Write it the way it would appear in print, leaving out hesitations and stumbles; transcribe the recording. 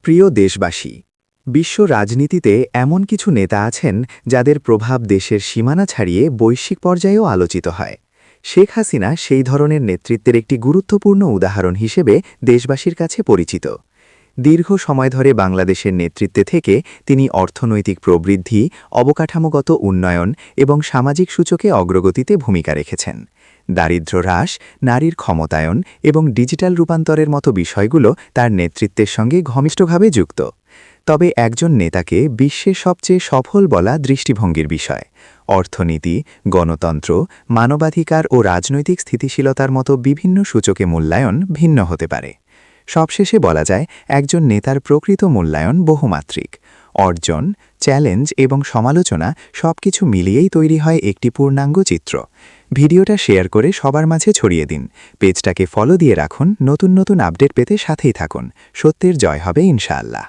প্রিয় দেশবাসী, বিশ্ব রাজনীতিতে এমন কিছু নেতা আছেন যাদের প্রভাব দেশের সীমানা ছাড়িয়ে বৈশ্বিক পর্যায়েও আলোচিত হয়। শেখ হাসিনা সেই ধরনের নেতৃত্বের একটি গুরুত্বপূর্ণ উদাহরণ হিসেবে দেশবাসীর কাছে পরিচিত। দীর্ঘ সময় ধরে বাংলাদেশের নেতৃত্বে থেকে তিনি অর্থনৈতিক প্রবৃদ্ধি, অবকাঠামোগত উন্নয়ন এবং সামাজিক সূচকে অগ্রগতিতে ভূমিকা রেখেছেন। দারিদ্র্য হ্রাস, নারীর ক্ষমতায়ন এবং ডিজিটাল রূপান্তরের মতো বিষয়গুলো তার নেতৃত্বের সঙ্গে ঘনিষ্ঠভাবে যুক্ত। তবে একজন নেতাকে বিশ্বের সবচেয়ে সফল বলা দৃষ্টিভঙ্গির বিষয়। অর্থনীতি, গণতন্ত্র, মানবাধিকার ও রাজনৈতিক স্থিতিশীলতার মতো বিভিন্ন সূচকে মূল্যায়ন ভিন্ন হতে পারে। সবশেষে বলা যায়, একজন নেতার প্রকৃত মূল্যায়ন বহুমাত্রিক। অর্জন, চ্যালেঞ্জ এবং সমালোচনা সবকিছু মিলিয়েই তৈরি হয় একটি পূর্ণাঙ্গ চিত্র। ভিডিওটা শেয়ার করে সবার মাঝে ছড়িয়ে দিন। পেজটাকে ফলো দিয়ে রাখুন, নতুন নতুন আপডেট পেতে সাথেই থাকুন। সত্যের জয় হবে ইনশাআল্লাহ।